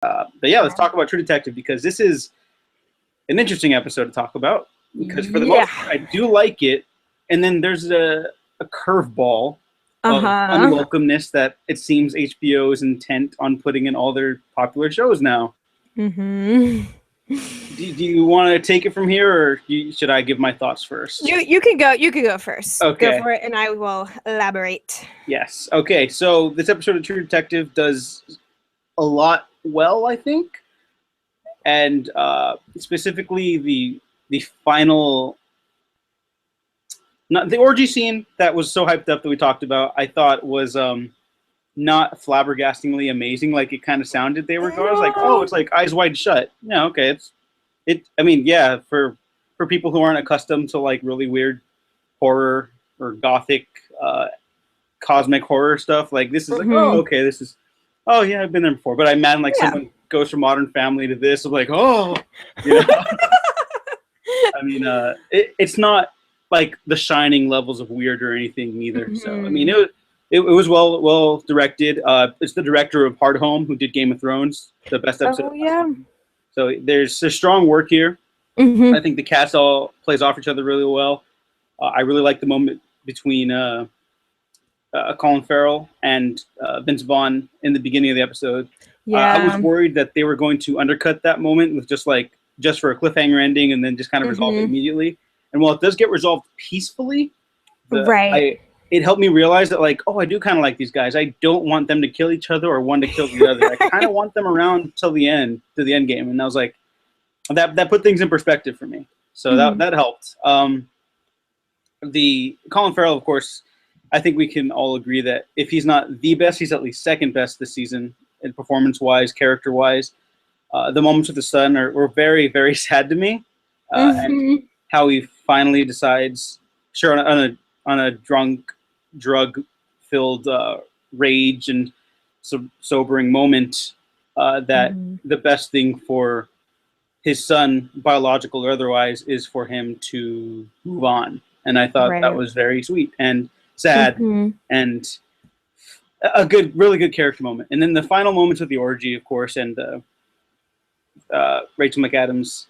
But yeah, let's talk about True Detective because this is an interesting episode to talk about. Because for the Yeah. most part, I do like it, and then there's a curveball of unwelcomeness that it seems HBO is intent on putting in all their popular shows now. Mm-hmm. Do you want to take it from here, or should I give my thoughts first? You can go. You can go first. Okay. Go for it, and I will elaborate. Yes. Okay. So this episode of True Detective does a lot well, I think, and specifically the final, not the orgy scene that was so hyped up that we talked about. I thought was not flabbergastingly amazing like it kind of sounded they were going. I was like, oh, it's like Eyes Wide Shut. Yeah, okay, it. I mean, yeah, for people who aren't accustomed to like really weird horror or gothic cosmic horror stuff, like this is like, oh, okay, this is, oh yeah, I've been there before. But I imagine like someone goes from Modern Family to this, I'm like, oh, you know. I mean, it's not like The Shining levels of weird or anything either. So I mean, it was well directed. It's the director of Hard Home who did Game of Thrones, the best episode. Oh yeah. So there's strong work here. Mm-hmm. I think the cast all plays off each other really well. I really like the moment between Colin Farrell and Vince Vaughn in the beginning of the episode. Yeah. I was worried that they were going to undercut that moment with just for a cliffhanger ending and then just kind of resolve it immediately. And while it does get resolved peacefully, it helped me realize that like, oh, I do kind of like these guys. I don't want them to kill each other or one to kill the other. I kind of want them around till the end, to the end game. And I was like, that put things in perspective for me. So that helped. The Colin Farrell, of course, I think we can all agree that if he's not the best, he's at least second best this season, in performance-wise, character-wise. The moments with the son were very, very sad to me, and how he finally decides, sure, on a drunk, drug-filled rage and sobering moment, that the best thing for his son, biological or otherwise, is for him to move on. And I thought that was very sweet and sad, and a really good character moment. And then the final moments of the orgy, of course, and Rachel McAdams.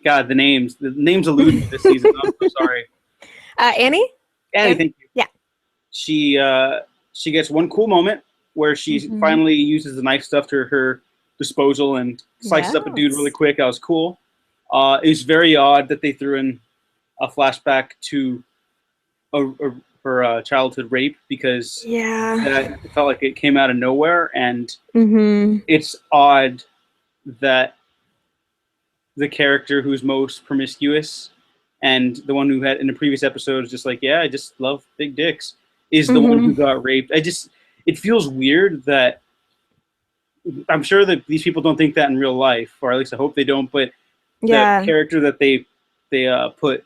God, the names elude me this season. I'm so sorry. Annie, thank you. Yeah. She gets one cool moment where she finally uses the knife stuff to her disposal and slices up a dude really quick. That was cool. It was very odd that they threw in a flashback to her childhood rape because that felt like it came out of nowhere, and it's odd that the character who's most promiscuous and the one who had in the previous episode is just like, yeah, I just love big dicks, is the one who got raped. It feels weird that, I'm sure that these people don't think that in real life, or at least I hope they don't, but the character that they put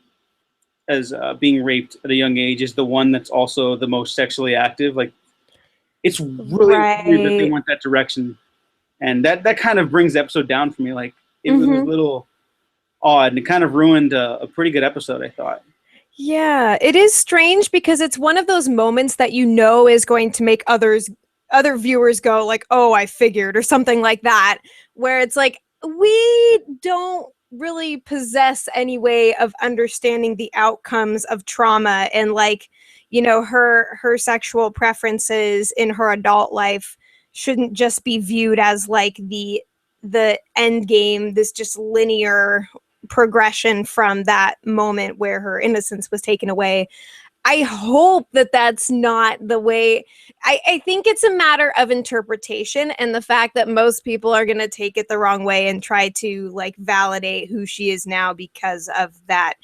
as being raped at a young age is the one that's also the most sexually active. Like, it's really weird that they went that direction, and that kind of brings the episode down for me. Like, it was a little odd, and it kind of ruined a pretty good episode, I thought. Yeah, it is strange because it's one of those moments that you know is going to make other viewers go like, oh, I figured, or something like that, where it's like, we don't really possess any way of understanding the outcomes of trauma, and like, you know, her sexual preferences in her adult life shouldn't just be viewed as like the end game, this just linear progression from that moment where her innocence was taken away. I hope that that's not the way. I think it's a matter of interpretation, and the fact that most people are going to take it the wrong way and try to like validate who she is now because of that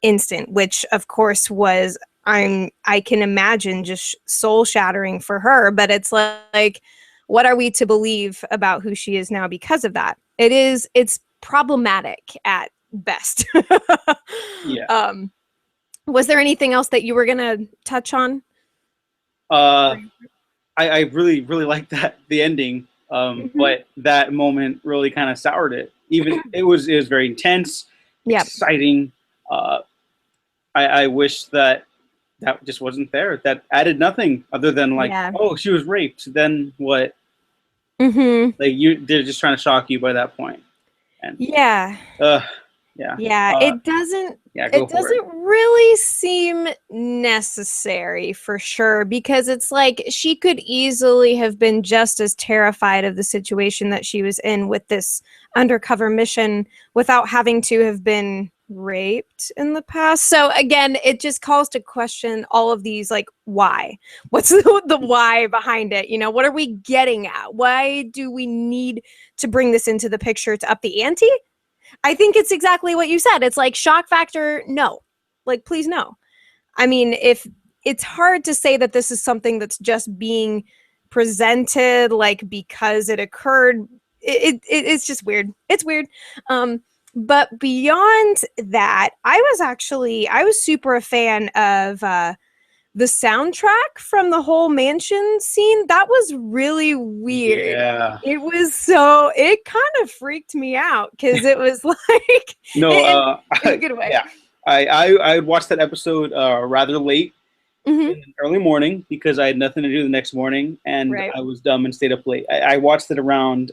instant, which of course was, I can imagine, just soul shattering for her. But it's like, what are we to believe about who she is now because of that? It's problematic at best. Yeah. Was there anything else that you were gonna touch on? I really, really liked the ending, but that moment really kind of soured it. Even it was very intense, exciting. I wish that just wasn't there. That added nothing other than like, oh, she was raped. Then what? Mm-hmm. Like they're just trying to shock you by that point. And Yeah. yeah. Yeah, it doesn't Yeah, go it for it. doesn't really seem necessary for sure because it's like she could easily have been just as terrified of the situation that she was in with this undercover mission without having to have been raped in the past. So again, it just calls to question all of these like why? What's the why behind it? You know, what are we getting at? Why do we need to bring this into the picture to up the ante? I think it's exactly what you said. It's like shock factor, no. Like, please no. I mean, if it's hard to say that this is something that's just being presented like because it occurred, it's just weird. It's weird. But beyond that, I was super a fan of the soundtrack from the whole mansion scene. That was really weird. Yeah. It kind of freaked me out because it was like No, in a good way. Yeah. I watched that episode rather late Mm-hmm. in the early morning because I had nothing to do the next morning and Right. I was dumb and stayed up late. I watched it around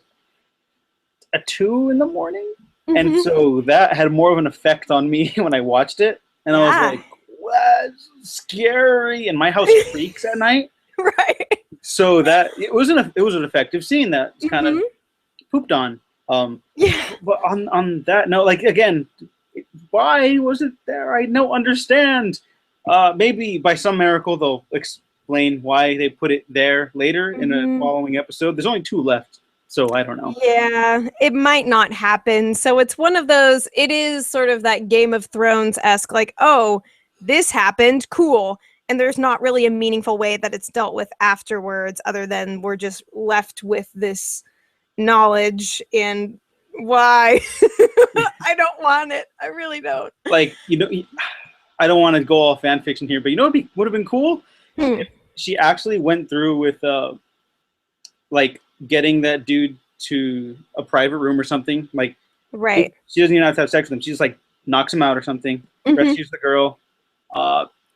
2 in the morning. Mm-hmm. And so that had more of an effect on me when I watched it. And I was like, what? Scary. And my house freaks at night. Right. So that it was an effective scene that kind of pooped on. Yeah. But on that note, like again, why was it there? I don't understand. Maybe by some miracle they'll explain why they put it there later in a following episode. There's only 2 left, so I don't know. Yeah, it might not happen. So it's one of those, it is sort of that Game of Thrones-esque, like, oh, this happened, cool. And there's not really a meaningful way that it's dealt with afterwards, other than we're just left with this knowledge and why. I don't want it. I really don't. Like, I don't want to go all fan fiction here, but you know what would have been cool? If she actually went through with like getting that dude to a private room or something. Like, right. She doesn't even have to have sex with him. She just like knocks him out or something, rescues the girl.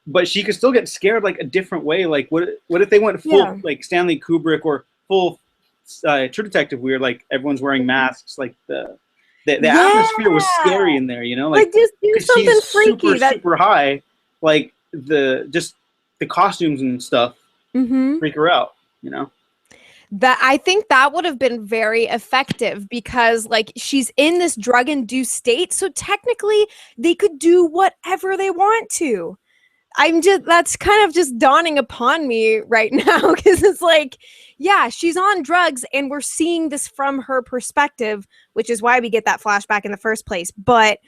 But she could still get scared like a different way. Like, what if they went full like Stanley Kubrick or full True Detective weird? Like everyone's wearing masks. Like the atmosphere was scary in there, you know. Like just do something freaky. Super high. Like the costumes and stuff freak her out, you know. That I think that would have been very effective because like she's in this drug-induced state, so technically they could do whatever they want to. That's kind of just dawning upon me right now because it's like, yeah, she's on drugs and we're seeing this from her perspective, which is why we get that flashback in the first place. But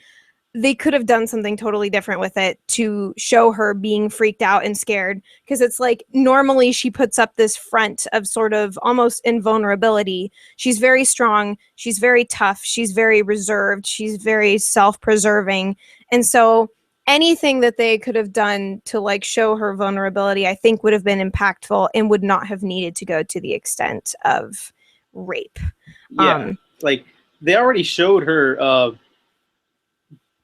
they could have done something totally different with it to show her being freaked out and scared. Because it's like normally she puts up this front of sort of almost invulnerability. She's very strong. She's very tough. She's very reserved. She's very self-preserving. And so anything that they could have done to like show her vulnerability, I think would have been impactful and would not have needed to go to the extent of rape. Yeah, like they already showed her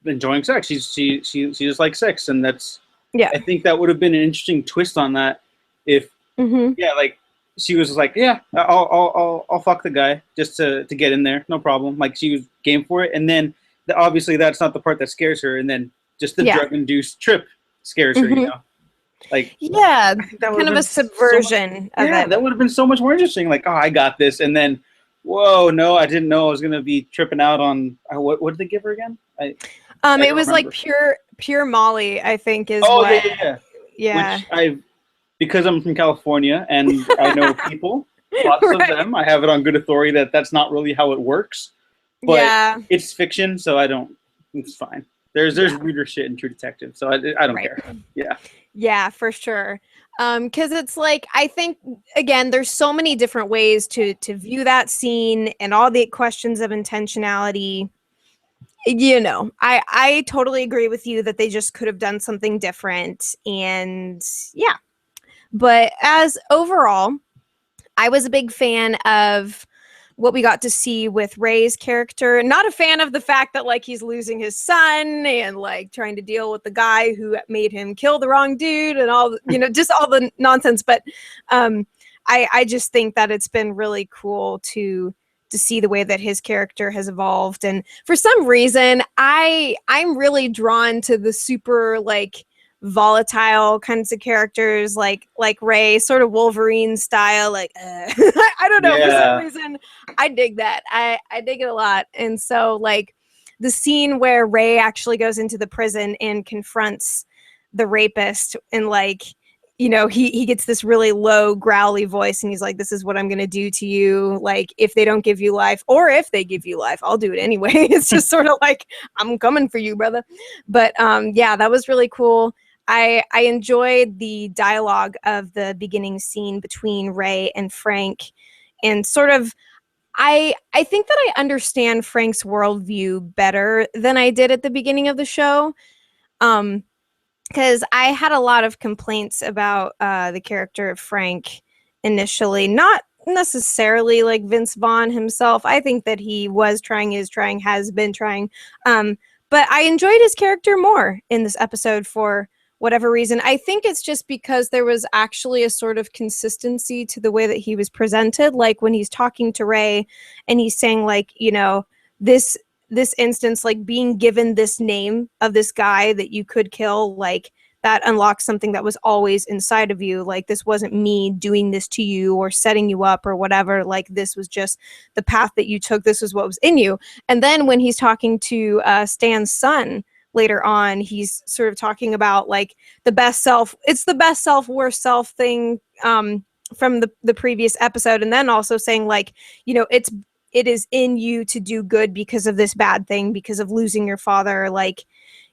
enjoying sex. She just likes sex, and that's I think that would have been an interesting twist on that if like she was like, yeah, I'll fuck the guy just to get in there, no problem. Like she was game for it, and then obviously that's not the part that scares her, and then just the drug-induced trip scares her, you know? Like, I think that kind of a subversion of it. That would have been so much more interesting. Like, oh, I got this, and then, whoa, no, I didn't know I was gonna be tripping out on what did they give her again? I it was like pure Molly, I think is. Oh, yeah. Which because I'm from California and I know people, lots of them. I have it on good authority that that's not really how it works. But it's fiction, so I don't. It's fine. There's weirder shit in True Detective, so I don't care. Yeah. Yeah, for sure. Because it's like, I think, again, there's so many different ways to view that scene and all the questions of intentionality. You know, I totally agree with you that they just could have done something different. And yeah. But as overall, I was a big fan of what we got to see with Ray's character. Not a fan of the fact that like he's losing his son and like trying to deal with the guy who made him kill the wrong dude and all, you know, just all the nonsense. But I just think that it's been really cool to see the way that his character has evolved. And for some reason, I'm really drawn to the super like volatile kinds of characters like Ray, sort of Wolverine style, like I don't know, for some reason I dig that. I dig it a lot. And so like the scene where Ray actually goes into the prison and confronts the rapist, and like, you know, he gets this really low growly voice and he's like, this is what I'm gonna do to you, like if they don't give you life, or if they give you life, I'll do it anyway. It's just sort of like, I'm coming for you, brother. But yeah, that was really cool. I enjoyed the dialogue of the beginning scene between Ray and Frank, and sort of I think that I understand Frank's worldview better than I did at the beginning of the show. Because I had a lot of complaints about the character of Frank initially, not necessarily like Vince Vaughn himself. I think that he was trying, has been trying. But I enjoyed his character more in this episode for whatever reason. I think it's just because there was actually a sort of consistency to the way that he was presented. Like when he's talking to Ray and he's saying like, you know, this instance, like being given this name of this guy that you could kill, like that unlocks something that was always inside of you. Like this wasn't me doing this to you or setting you up or whatever. Like this was just the path that you took. This was what was in you. And then when he's talking to Stan's son later on, he's sort of talking about like the best self. It's the best self, worst self thing from the previous episode. And then also saying like, you know, it is in you to do good because of this bad thing, because of losing your father. Like,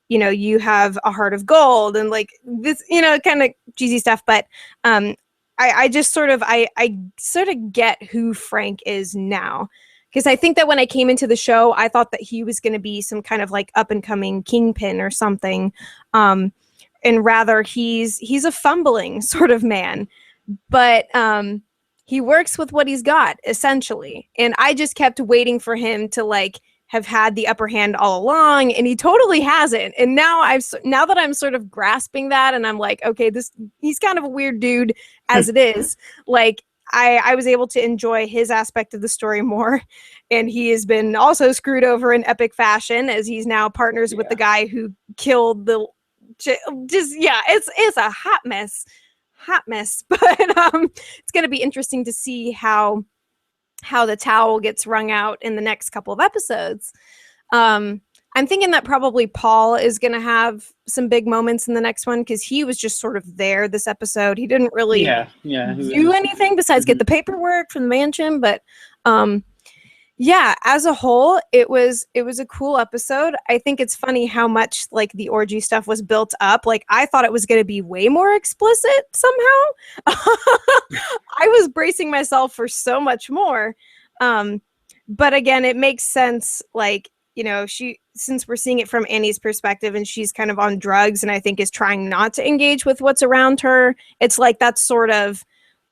you know, you have a heart of gold and like this, you know, kind of cheesy stuff. But I just sort of, I sort of get who Frank is now. Because I think that when I came into the show, I thought that he was going to be some kind of like up and coming kingpin or something. And rather he's a fumbling sort of man. But he works with what he's got, essentially. And I just kept waiting for him to like have had the upper hand all along, and he totally hasn't. And now that I'm sort of grasping that, and I'm like, okay, he's kind of a weird dude as it is. Like I was able to enjoy his aspect of the story more, and he has been also screwed over in epic fashion as he's now partners with the guy who killed it's a hot mess. But it's going to be interesting to see how the towel gets wrung out in the next couple of episodes. I'm thinking that probably Paul is going to have some big moments in the next one, because he was just sort of there this episode. He didn't really do anything besides get the paperwork from the mansion. But yeah, as a whole, it was a cool episode. I think it's funny how much like the orgy stuff was built up. Like I thought it was going to be way more explicit somehow. I was bracing myself for so much more. But again, it makes sense. Like, you know, since we're seeing it from Annie's perspective and she's kind of on drugs and I think is trying not to engage with what's around her, it's like that's sort of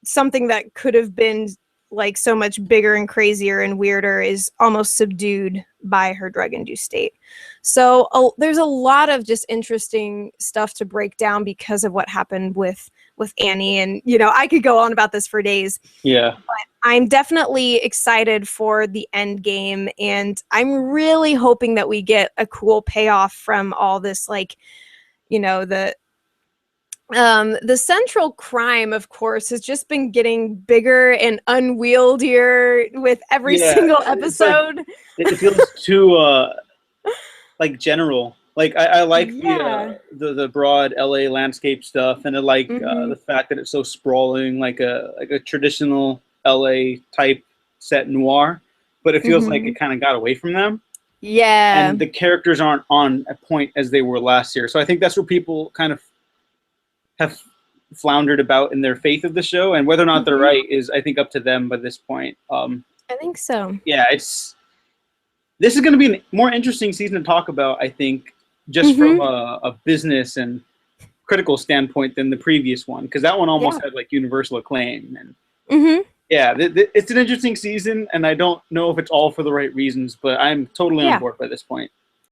something that could have been like so much bigger and crazier and weirder is almost subdued by her drug-induced state. So there's a lot of just interesting stuff to break down because of what happened with Annie. And, you know, I could go on about this for days. Yeah. But I'm definitely excited for the end game. And I'm really hoping that we get a cool payoff from all this, like, you know, the central crime, of course, has just been getting bigger and unwieldier with every single episode. Like, it feels too like general. Like I like the broad LA landscape stuff, and I like the fact that it's so sprawling, like a traditional LA type set noir. But it feels like it kind of got away from them. Yeah, and the characters aren't on a point as they were last year. So I think that's where people kind of have floundered about in their faith of the show, and whether or not they're right is, I think, up to them by this point. I think so. Yeah, this is going to be a more interesting season to talk about, I think, just from a business and critical standpoint than the previous one, because that one almost had like universal acclaim. And yeah, it's an interesting season, and I don't know if it's all for the right reasons, but I'm totally on board by this point.